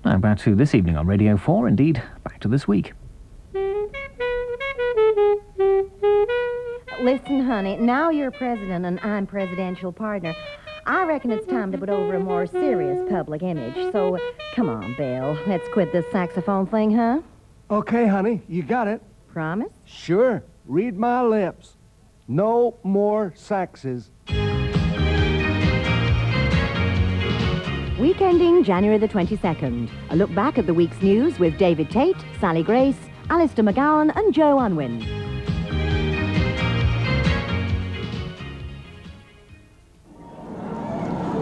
Now back to this evening on Radio 4, indeed, back to this week. Listen, honey, now you're president and I'm presidential partner. I reckon it's time to put over a more serious public image. So, come on, Bill. Let's quit this saxophone thing, huh? Okay, honey, you got it. Promise? Sure. Read my lips. No more saxes. Weekending January the 22nd. A look back at the week's news with David Tate, Sally Grace, Alistair McGowan and Joe Unwin.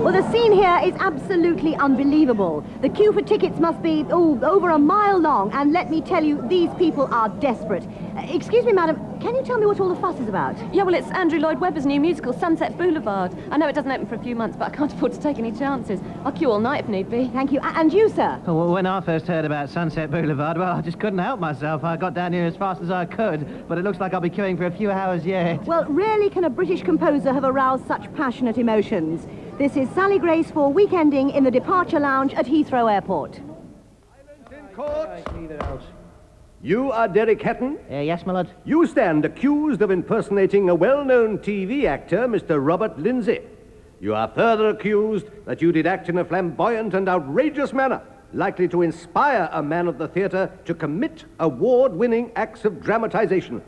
Well, the scene here is absolutely unbelievable. The queue for tickets must be, over a mile long, and let me tell you, these people are desperate. Excuse me, madam, can you tell me what all the fuss is about? Yeah, well, it's Andrew Lloyd Webber's new musical, Sunset Boulevard. I know it doesn't open for a few months, but I can't afford to take any chances. I'll queue all night if need be. Thank you. And you, sir? Well, when I first heard about Sunset Boulevard, well, I just couldn't help myself. I got down here as fast as I could, but it looks like I'll be queuing for a few hours yet. Well, rarely can a British composer have aroused such passionate emotions. This is Sally Grace for Weekending in the Departure Lounge at Heathrow Airport. You are Derek Hatton? Yes, my lord. You stand accused of impersonating a well-known TV actor, Mr. Robert Lindsay. You are further accused that you did act in a flamboyant and outrageous manner, likely to inspire a man of the theatre to commit award-winning acts of dramatization.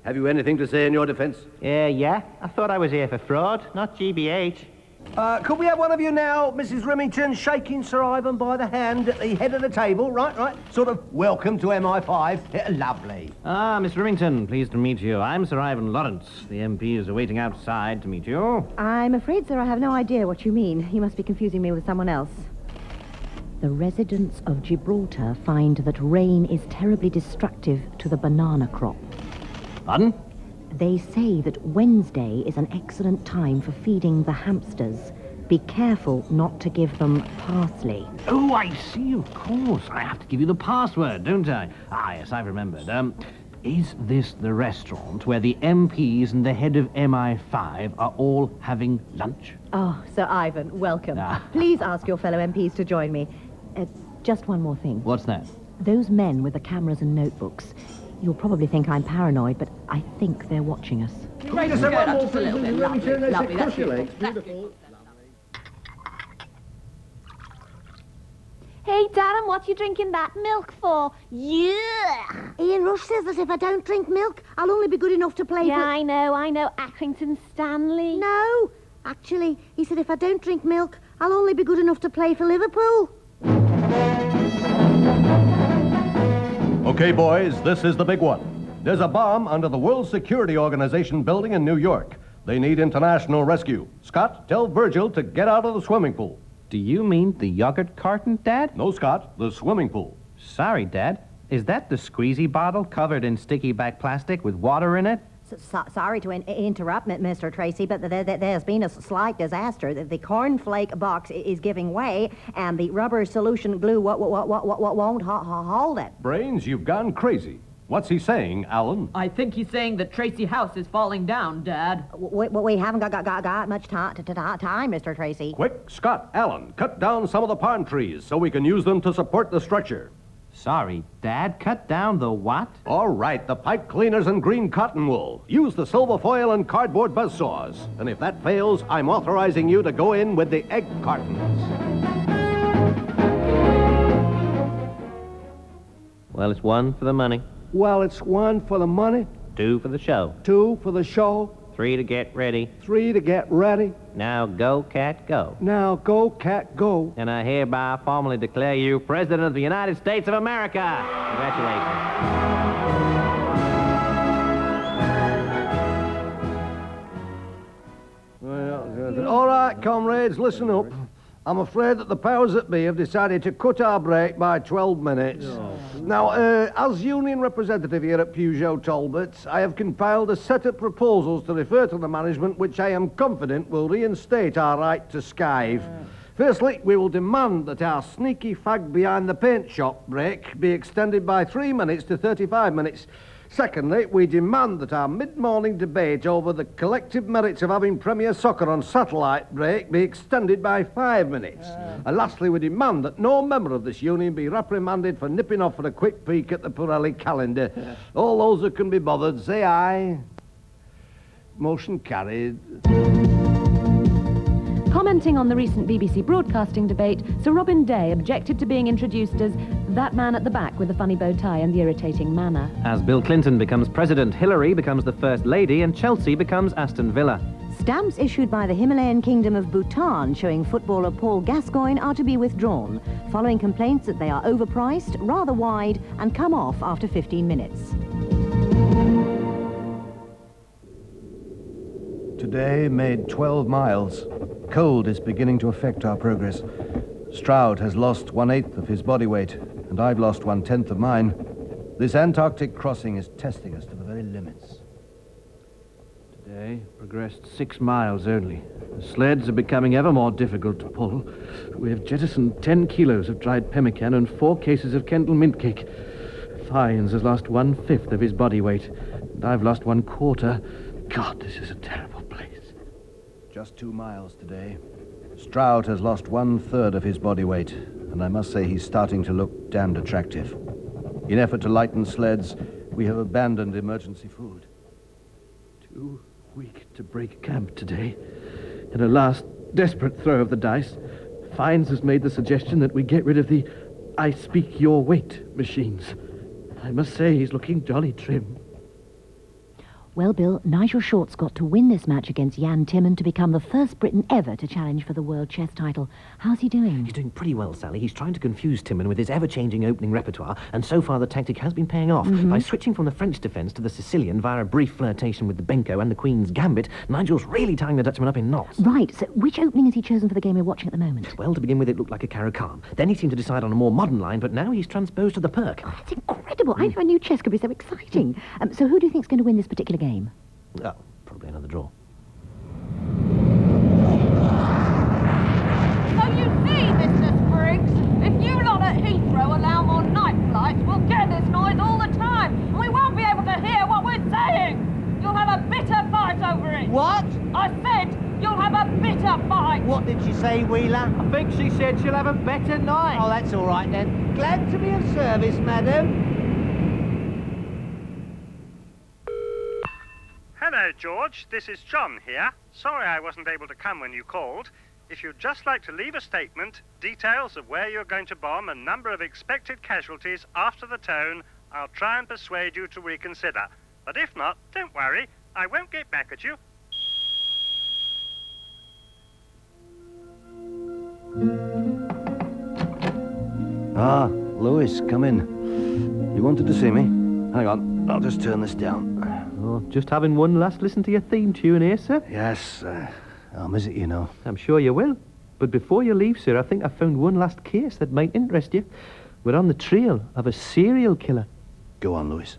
Have you anything to say in your defense? Yeah. I thought I was here for fraud, not GBH. Could we have one of you now, Mrs. Remington, shaking Sir Ivan by the hand at the head of the table? Right. Sort of, welcome to MI5. Lovely. Ah, Miss Remington, pleased to meet you. I'm Sir Ivan Lawrence. The MP is awaiting outside to meet you. I'm afraid, sir, I have no idea what you mean. You must be confusing me with someone else. The residents of Gibraltar find that rain is terribly destructive to the banana crop. Pardon? They say that Wednesday is an excellent time for feeding the hamsters. Be careful not to give them parsley. Oh, I see, of course. I have to give you the password, don't I? Ah, yes, I've remembered. Is this the restaurant where the MPs and the head of MI5 are all having lunch? Oh, Sir Ivan, welcome. Ah. Please ask your fellow MPs to join me. Just one more thing. What's that? Those men with the cameras and notebooks. You'll probably think I'm paranoid, but I think they're watching us. Lovely, that's beautiful. Hey, Darren, what you drinking that milk for? Yeah! Ian Rush says that if I don't drink milk, I'll only be good enough to play Yeah, for... I know, Accrington Stanley. No, actually, he said if I don't drink milk, I'll only be good enough to play for Liverpool. Okay, boys, this is the big one. There's a bomb under the World Security Organization building in New York. They need international rescue. Scott, tell Virgil to get out of the swimming pool. Do you mean the yogurt carton, Dad? No, Scott, the swimming pool. Sorry, Dad. Is that the squeezy bottle covered in sticky back plastic with water in it? Sorry to interrupt, Mr. Tracy, but there's been a slight disaster. The cornflake box is giving way, and the rubber solution glue won't hold it. Brains, you've gone crazy. What's he saying, Alan? I think he's saying that Tracy House is falling down, Dad. We haven't got much time, Mr. Tracy. Quick, Scott, Alan, cut down some of the palm trees so we can use them to support the structure. Sorry, Dad, cut down the what? All right, the pipe cleaners and green cotton wool. Use the silver foil and cardboard buzzsaws. And if that fails, I'm authorizing you to go in with the egg cartons. Well, it's one for the money, Well, it's 1 for the money, 2 for the show, 2 for the show, 3 to get ready. 3 to get ready. Now go, cat, go. Now go, cat, go. And I hereby formally declare you President of the United States of America. Congratulations. Well, all right, comrades, listen up. I'm afraid that the powers that be have decided to cut our break by 12 minutes. Now, as union representative here at Peugeot Talbot, I have compiled a set of proposals to refer to the management which I am confident will reinstate our right to skive. Firstly, we will demand that our sneaky fag behind the paint shop break be extended by 3 minutes to 35 minutes. Secondly, we demand that our mid-morning debate over the collective merits of having Premier Soccer on satellite break be extended by 5 minutes. And lastly, we demand that no member of this union be reprimanded for nipping off for a quick peek at the Pirelli calendar. All those who can be bothered, say aye. Motion carried. Commenting on the recent BBC broadcasting debate, Sir Robin Day objected to being introduced as that man at the back with the funny bow tie and the irritating manner. As Bill Clinton becomes president, Hillary becomes the First Lady, and Chelsea becomes Aston Villa. Stamps issued by the Himalayan Kingdom of Bhutan showing footballer Paul Gascoigne are to be withdrawn, following complaints that they are overpriced, rather wide, and come off after 15 minutes. Today made 12 miles. Cold is beginning to affect our progress. Stroud has lost 1/8 of his body weight, and I've lost 1/10 of mine. This Antarctic crossing is testing us to the very limits. Today, progressed 6 miles only. The sleds are becoming ever more difficult to pull. We have jettisoned 10 kilos of dried pemmican and 4 cases of Kendal mint cake. Fynes has lost 1/5 of his body weight, and I've lost 1/4. God, this is a terrible place. Just 2 miles today. Stroud has lost 1/3 of his body weight, and I must say he's starting to look damned attractive. In effort to lighten sleds, we have abandoned emergency food. Too weak to break camp today. In a last desperate throw of the dice, Fynes has made the suggestion that we get rid of the I speak your weight machines. I must say he's looking jolly trim. Well, Bill, Nigel Short's got to win this match against Jan Timman to become the first Briton ever to challenge for the world chess title. How's he doing? He's doing pretty well, Sally. He's trying to confuse Timon with his ever-changing opening repertoire, and so far the tactic has been paying off. By switching from the French defence to the Sicilian via a brief flirtation with the Benko and the Queen's Gambit, Nigel's really tying the Dutchman up in knots. Right, so which opening has he chosen for the game we're watching at the moment? Well, to begin with, it looked like a Caro-Kann. Then he seemed to decide on a more modern line, but now he's transposed to the Perk. Oh, that's incredible. I never knew chess could be so exciting. So who do you think's going to win this particular game? Oh, probably another draw. So you see, Mr. Spriggs, if you lot at Heathrow allow more night flights, we'll get this noise all the time, and we won't be able to hear what we're saying. You'll have a bitter fight over it. What? I said you'll have a bitter fight. What did she say, Wheeler? I think she said she'll have a better night. Oh, that's all right then. Glad to be of service, madam. Hello, George. This is John here. Sorry I wasn't able to come when you called. If you'd just like to leave a statement, details of where you're going to bomb and number of expected casualties after the tone, I'll try and persuade you to reconsider. But if not, don't worry. I won't get back at you. Ah, Lewis, come in. You wanted to see me? Hang on, I'll just turn this down. Oh, just having one last listen to your theme tune here, sir. Yes, I'll miss it, you know. I'm sure you will. But before you leave, sir, I think I found one last case that might interest you. We're on the trail of a serial killer. Go on, Lewis.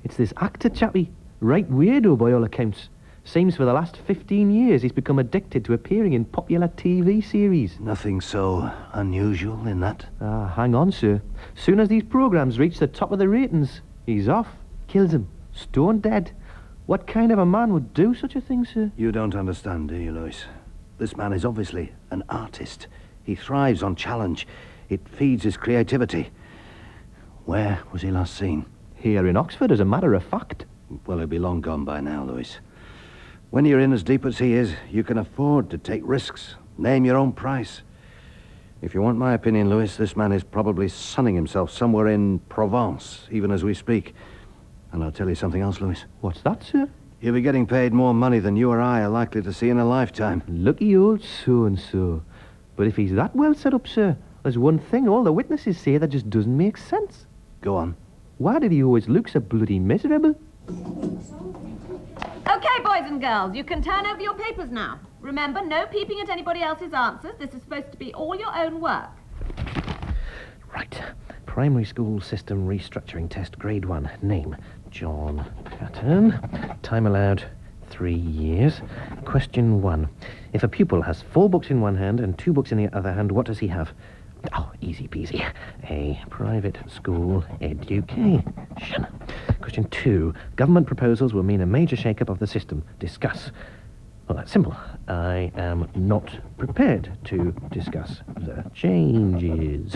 It's this actor chappie. Right weirdo by all accounts. Seems for the last 15 years he's become addicted to appearing in popular TV series. Nothing so unusual in that. Ah, hang on, sir. Soon as these programmes reach the top of the ratings, he's off. Kills him. Stone dead. What kind of a man would do such a thing, sir? You don't understand, do you, Lewis? This man is obviously an artist. He thrives on challenge. It feeds his creativity. Where was he last seen? Here in Oxford, as a matter of fact. Well, he'll be long gone by now, Lewis. When you're in as deep as he is, you can afford to take risks. Name your own price. If you want my opinion, Lewis, this man is probably sunning himself somewhere in Provence, even as we speak. And I'll tell you something else, Lewis. What's that, sir? He'll be getting paid more money than you or I are likely to see in a lifetime. Lucky old so-and-so. But if he's that well set up, sir, there's one thing all the witnesses say that just doesn't make sense. Go on. Why did he always look so bloody miserable? Okay, boys and girls, you can turn over your papers now. Remember, no peeping at anybody else's answers. This is supposed to be all your own work. Right. Primary school system restructuring test, grade 1. Name, John Patton. Time allowed, 3 years. Question 1. If a pupil has 4 books in one hand and 2 books in the other hand, what does he have? Oh, easy peasy. A private school education. Question 2. Government proposals will mean a major shake-up of the system. Discuss. Well, that's simple. I am not prepared to discuss the changes.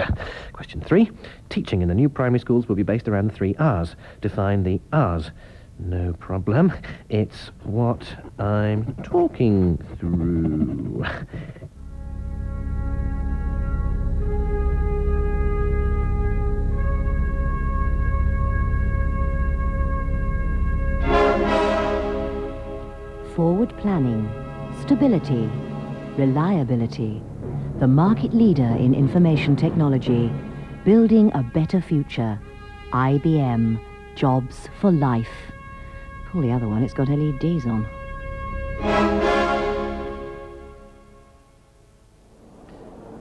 Question 3. Teaching in the new primary schools will be based around the 3 R's. Define the R's. No problem. It's what I'm talking through. Forward planning, stability, reliability. The market leader in information technology. Building a better future. IBM. Jobs for life. Pull the other one, it's got LEDs on.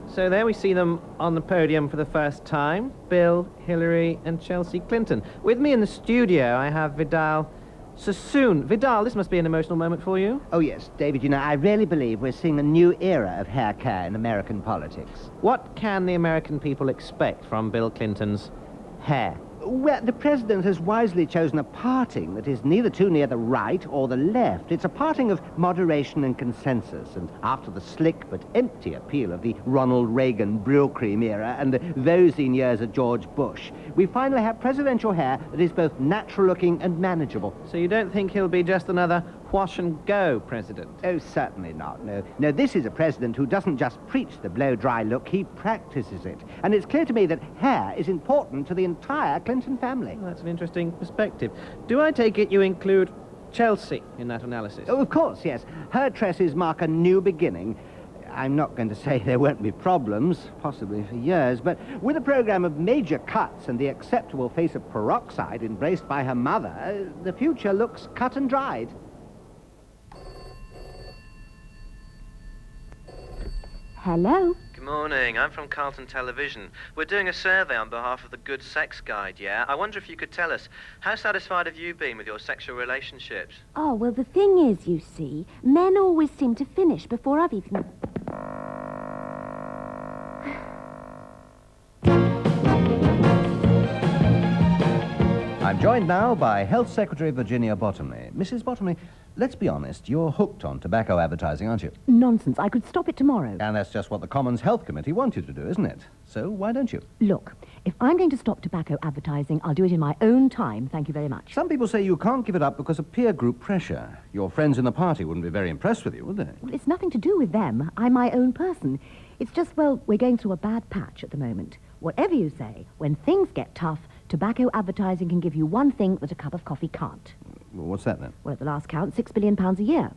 So there we see them on the podium for the first time. Bill, Hillary, and Chelsea Clinton. With me in the studio, I have Vidal Sassoon. Vidal, this must be an emotional moment for you. Oh, yes, David, you know, I really believe we're seeing a new era of hair care in American politics. What can the American people expect from Bill Clinton's hair? Well, the president has wisely chosen a parting that is neither too near the right or the left. It's a parting of moderation and consensus, and after the slick but empty appeal of the Ronald Reagan Brylcreem era and the Vosine years of George Bush, we finally have presidential hair that is both natural-looking and manageable. So you don't think he'll be just another wash-and-go president? Oh, certainly not, no. No, this is a president who doesn't just preach the blow-dry look, he practices it. And it's clear to me that hair is important to the entire Clinton family. Well, that's an interesting perspective. Do I take it you include Chelsea in that analysis? Oh, of course, yes. Her tresses mark a new beginning. I'm not going to say there won't be problems, possibly for years, but with a program of major cuts and the acceptable face of peroxide embraced by her mother, the future looks cut and dried. Hello? Good morning, I'm from Carlton Television. We're doing a survey on behalf of the Good Sex Guide, yeah? I wonder if you could tell us, how satisfied have you been with your sexual relationships? Oh, well, the thing is, you see, men always seem to finish before I've even... I'm joined now by Health Secretary Virginia Bottomley. Mrs. Bottomley, let's be honest, you're hooked on tobacco advertising, aren't you? Nonsense. I could stop it tomorrow. And that's just what the Commons Health Committee want you to do, isn't it? So why don't you? Look, if I'm going to stop tobacco advertising, I'll do it in my own time. Thank you very much. Some people say you can't give it up because of peer group pressure. Your friends in the party wouldn't be very impressed with you, would they? Well, it's nothing to do with them. I'm my own person. It's just, well, we're going through a bad patch at the moment. Whatever you say, when things get tough, tobacco advertising can give you one thing that a cup of coffee can't. Well, what's that then? Well, at the last count, £6 billion a year.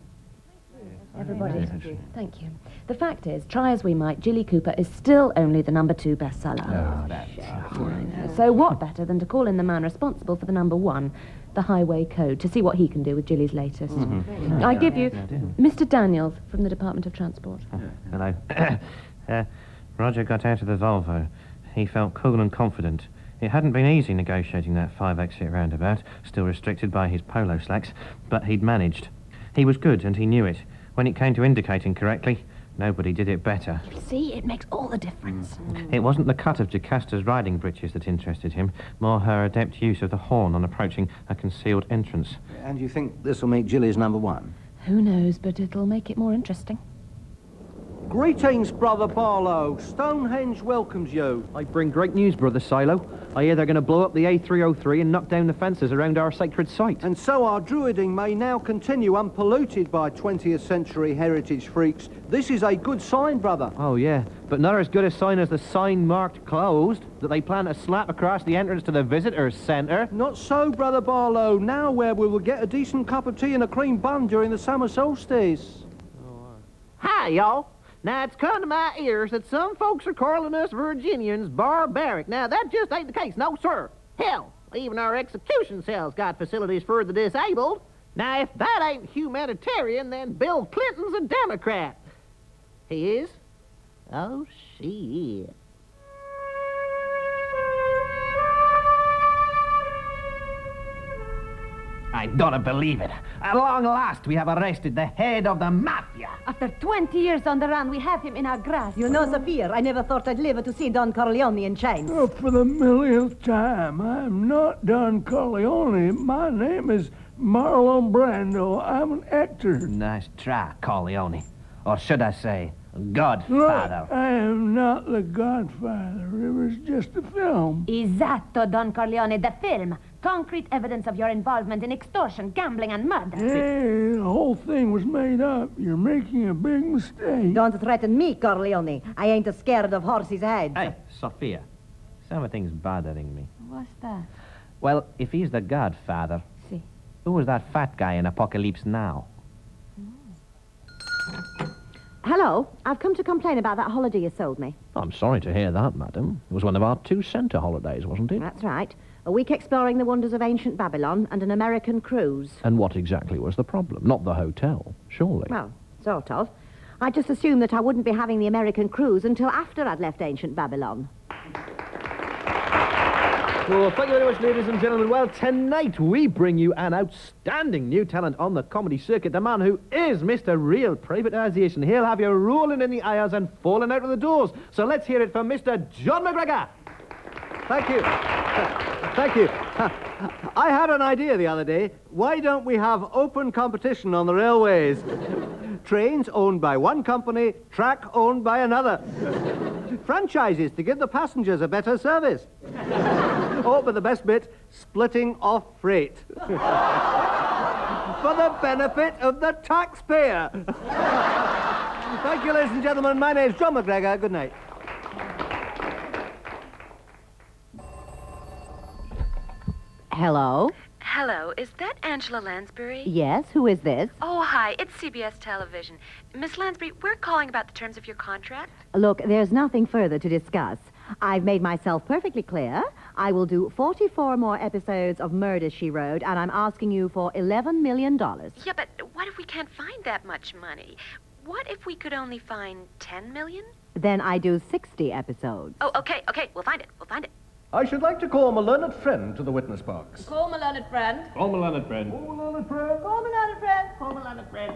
Everybody. Thank you. The fact is, try as we might, Jilly Cooper is still only the number 2 bestseller. So what better than to call in the man responsible for the number 1, the Highway Code, to see what he can do with Jilly's latest. I give you Mr. Daniels from the Department of Transport. Hello. Roger got out of the Volvo. He felt cool and confident. It hadn't been easy negotiating that 5-exit roundabout, still restricted by his polo slacks, but he'd managed. He was good, and he knew it. When it came to indicating correctly, nobody did it better. You see, it makes all the difference. It wasn't the cut of Jocasta's riding breeches that interested him, more her adept use of the horn on approaching a concealed entrance. And you think this will make Jilly's number 1? Who knows, but it'll make it more interesting. Greetings, Brother Barlow. Stonehenge welcomes you. I bring great news, Brother Silo. I hear they're going to blow up the A303 and knock down the fences around our sacred site. And so our druiding may now continue unpolluted by 20th century heritage freaks. This is a good sign, brother. Oh, yeah, but not as good a sign as the sign marked closed that they plan to slap across the entrance to the visitors' centre. Not so, Brother Barlow. Now where we will get a decent cup of tea and a cream bun during the summer solstice. Hi, y'all. Now, it's come to my ears that some folks are calling us Virginians barbaric. Now, that just ain't the case. No, sir. Hell, even our execution cells got facilities for the disabled. Now, if that ain't humanitarian, then Bill Clinton's a Democrat. He is? Oh, she is. I don't believe it. At long last, we have arrested the head of the mafia. After 20 years on the run, we have him in our grasp. You know, Sophia, I never thought I'd live to see Don Corleone in chains. Oh, for the millionth time, I'm not Don Corleone. My name is Marlon Brando. I'm an actor. Nice try, Corleone. Or should I say, Look, Godfather. I am not the Godfather. It was just a film. Esatto, Don Corleone, the film. Concrete evidence of your involvement in extortion, gambling, and murder. Hey, the whole thing was made up. You're making a big mistake. Don't threaten me, Corleone. I ain't scared of horses' heads. Hey, Sophia. Something's bothering me. What's that? Well, if he's the Godfather, Si. who was that fat guy in Apocalypse Now? Hello, I've come to complain about that holiday you sold me. I'm sorry to hear that, madam. It was one of our 2 center holidays, wasn't it? That's right. A week exploring the wonders of ancient Babylon and an American cruise. And what exactly was the problem? Not the hotel, surely. Well, sort of. I just assumed that I wouldn't be having the American cruise until after I'd left ancient Babylon. Well, thank you very much, ladies and gentlemen. Well, tonight we bring you an outstanding new talent on the comedy circuit, the man who is Mr. Real Privatisation. He'll have you rolling in the aisles and falling out of the doors. So let's hear it from Mr. John McGregor. Thank you. Thank you. I had an idea the other day. Why don't we have open competition on the railways? Trains owned by one company, track owned by another. Franchises to give the passengers a better service. Oh, but the best bit, splitting off freight. For the benefit of the taxpayer. Thank you, ladies and gentlemen. My name's John McGregor. Good night. Hello? Hello, is that Angela Lansbury? Yes, who is this? Oh, hi, it's CBS Television. Miss Lansbury, we're calling about the terms of your contract. Look, there's nothing further to discuss. I've made myself perfectly clear. I will do 44 more episodes of Murder, She Wrote, and I'm asking you for $11 million. Yeah, but what if we can't find that much money? What if we could only find 10 million? Then I do 60 episodes. Oh, okay, we'll find it. I should like to call my learned friend to the witness box. Call my learned friend. Call my learned friend. Call my learned friend. Call my learned friend.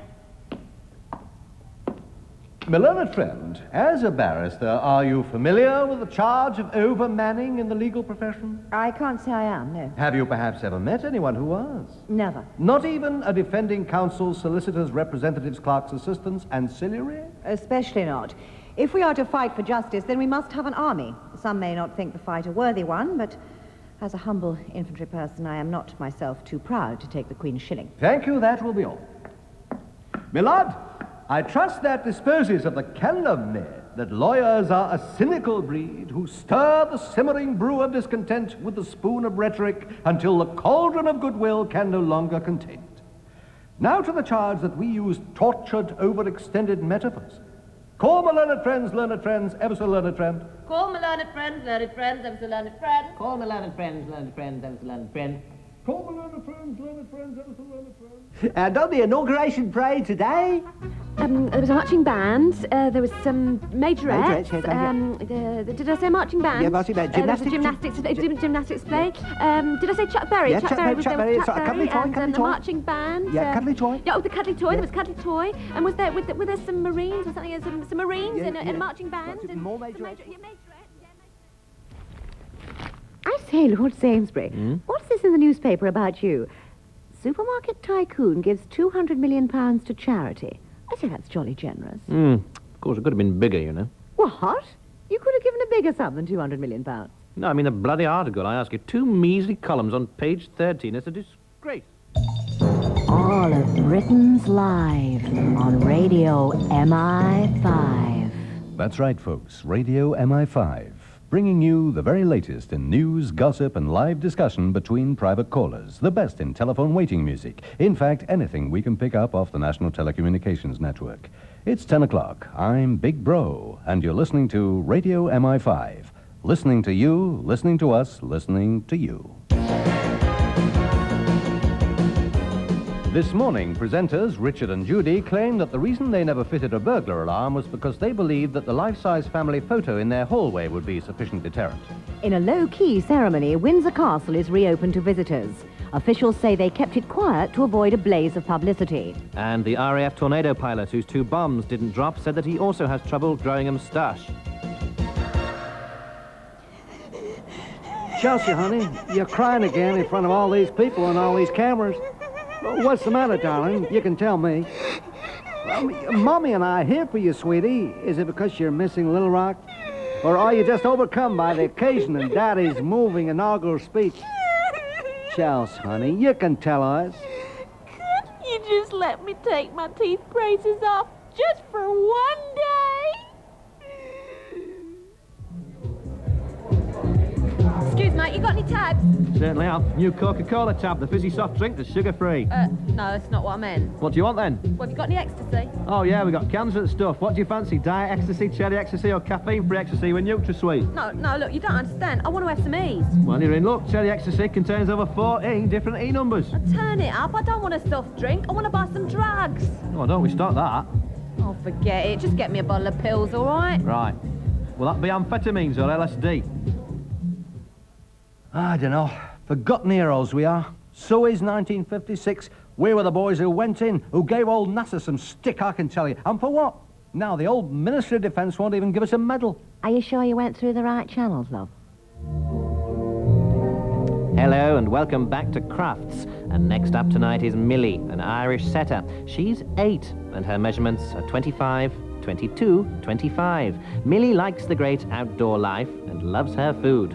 My learned friend, as a barrister, are you familiar with the charge of overmanning in the legal profession? I can't say I am, no. Have you perhaps ever met anyone who was? Never. Not even a defending counsel, solicitors, representatives, clerks, assistants, ancillary? Especially not. If we are to fight for justice, then we must have an army. Some may not think the fight a worthy one, but as a humble infantry person, I am not myself too proud to take the Queen's shilling. Thank you, that will be all. My lord, I trust that disposes of the calumny that lawyers are a cynical breed who stir the simmering brew of discontent with the spoon of rhetoric until the cauldron of goodwill can no longer contain it. Now to the charge that we use tortured, overextended metaphors. Call my learned friends, ever so learned friend. Call my learned friends, ever so learned friend. Call my learned friends, ever so learned friend. Call my learned friends, ever so learned friends. And on the inauguration parade today, There was a marching band, there was some majorettes. Majorettes, yes, Did I say marching band? Yeah, marching band. There was a Gymnastics. gymnastics play. Did I say Chuck Berry? Yeah, Chuck Berry, was Chuck there Berry. was Sorry, Chuck Cuddly Berry Toy, and Cuddly the Toy. marching band. Yeah, Cuddly Toy. Yeah, the Cuddly Toy. Yeah. There was Cuddly Toy. And was there some Marines or something? Some Marines Yeah, in a yeah. marching band. Lots of more majorettes. I say, Lord Sainsbury, what's this in the newspaper about you? Supermarket tycoon gives £200 million to charity. I say that's jolly generous. Of course, it could have been bigger, you know. What? You could have given a bigger sum than £200 million. No, I mean, the bloody article, I ask you. 2 measly columns on page 13. It's a disgrace. All of Britain's live on Radio MI5. That's right, folks. Radio MI5, bringing you the very latest in news, gossip, and live discussion between private callers. The best in telephone waiting music. In fact, anything we can pick up off the National Telecommunications Network. It's 10 o'clock. I'm Big Bro, and you're listening to Radio MI5. Listening to you, listening to us, listening to you. This morning, presenters Richard and Judy claim that the reason they never fitted a burglar alarm was because they believed that the life-size family photo in their hallway would be sufficient deterrent. In a low-key ceremony, Windsor Castle is reopened to visitors. Officials say they kept it quiet to avoid a blaze of publicity. And the RAF Tornado pilot, whose 2 bombs didn't drop, said that he also has trouble growing a moustache. Chelsea, honey, you're crying again in front of all these people and all these cameras. What's the matter, darling? You can tell me. Mommy and I are here for you, sweetie. Is it because you're missing Little Rock? Or are you just overcome by the occasion and Daddy's moving inaugural speech? Chelsea, honey, you can tell us. Could you just let me take my teeth braces off just for one day? Excuse mate, you got any tabs? Certainly have. New Coca-Cola tab, the fizzy soft drink that's sugar-free. No, that's not what I meant. What do you want then? Well, have you got any ecstasy? Oh yeah, we got cans of stuff. What do you fancy? Diet ecstasy, cherry ecstasy, or caffeine-free ecstasy with NutraSweet? No, look, you don't understand. I want to have some E's. Well, you're in luck. Cherry ecstasy contains over 14 different E numbers. Turn it up. I don't want a soft drink. I want to buy some drugs. Oh, don't we start that? Oh, forget it. Just get me a bottle of pills, all right? Right. Will that be amphetamines or LSD? I don't know. Forgotten heroes we are. So is 1956. We were the boys who went in, who gave old NASA some stick, I can tell you. And for what? Now the old Ministry of Defence won't even give us a medal. Are you sure you went through the right channels, love? Hello and welcome back to Crafts. And next up tonight is Millie, an Irish setter. She's 8 and her measurements are 25, 22, 25. Millie likes the great outdoor life and loves her food.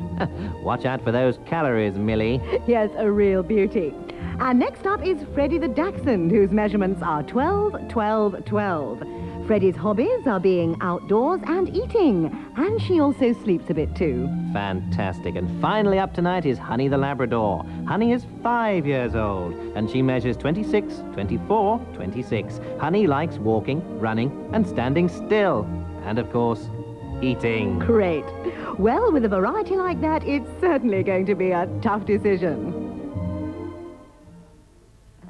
Watch out for those calories, Millie. Yes, a real beauty. And next up is Freddie the Dachshund, whose measurements are 12, 12, 12. Freddie's hobbies are being outdoors and eating, and she also sleeps a bit too. Fantastic. And finally up tonight is Honey the Labrador. Honey is 5 years old, and she measures 26, 24, 26. Honey likes walking, running, and standing still. And, of course, eating. Great. Well, with a variety like that, it's certainly going to be a tough decision.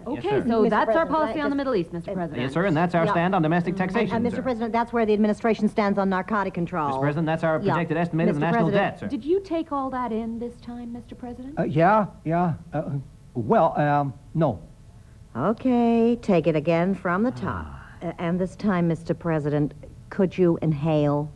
Okay, so that's our policy on the Middle East, Mr. President. Yes, sir, and that's our stand on domestic taxation, And, Mr. President, that's where the administration stands on narcotic control. Mr. President, that's our projected estimate of the Mr. national President, debt, sir. Did you take all that in this time, Mr. President? No. Okay, take it again from the top. And this time, Mr. President, could you inhale?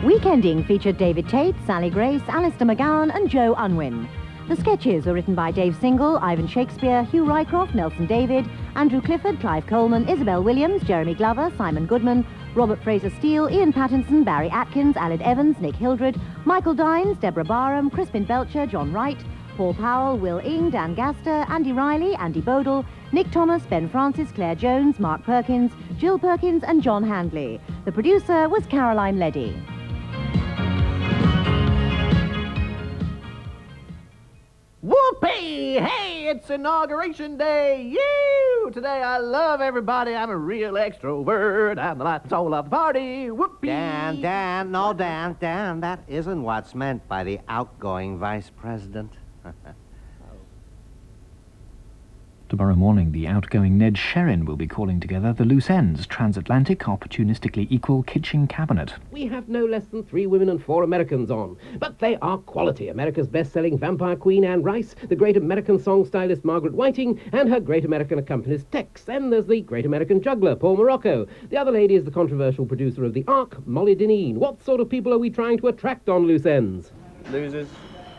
Weekending featured David Tate, Sally Grace, Alistair McGowan, and Joe Unwin. The sketches were written by Dave Single, Ivan Shakespeare, Hugh Rycroft, Nelson David, Andrew Clifford, Clive Coleman, Isabel Williams, Jeremy Glover, Simon Goodman, Robert Fraser-Steele, Ian Pattinson, Barry Atkins, Aled Evans, Nick Hildred, Michael Dines, Deborah Barham, Crispin Belcher, John Wright, Paul Powell, Will Ing, Dan Gaster, Andy Riley, Andy Bodle, Nick Thomas, Ben Francis, Claire Jones, Mark Perkins, Jill Perkins, and John Handley. The producer was Caroline Leddy. Whoopee! Hey, it's Inauguration Day! You! Today I love everybody. I'm a real extrovert. I'm the life and soul of the party. Whoopee! Dan, that isn't what's meant by the outgoing vice president. Tomorrow morning, the outgoing Ned Sherrin will be calling together the Loose Ends Transatlantic Opportunistically Equal Kitchen Cabinet. We have no less than 3 women and 4 Americans on, but they are quality. America's best-selling vampire queen Anne Rice, the great American song stylist Margaret Whiting, and her great American accompanist Tex. Then there's the great American juggler Paul Morocco. The other lady is the controversial producer of The Ark, Molly Dineen. What sort of people are we trying to attract on Loose Ends? Losers,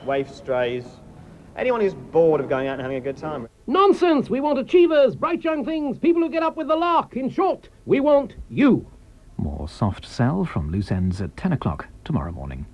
waif strays, anyone who's bored of going out and having a good time. Nonsense! We want achievers, bright young things, people who get up with the lark. In short, we want you. More soft sell from Loose Ends at 10 o'clock tomorrow morning.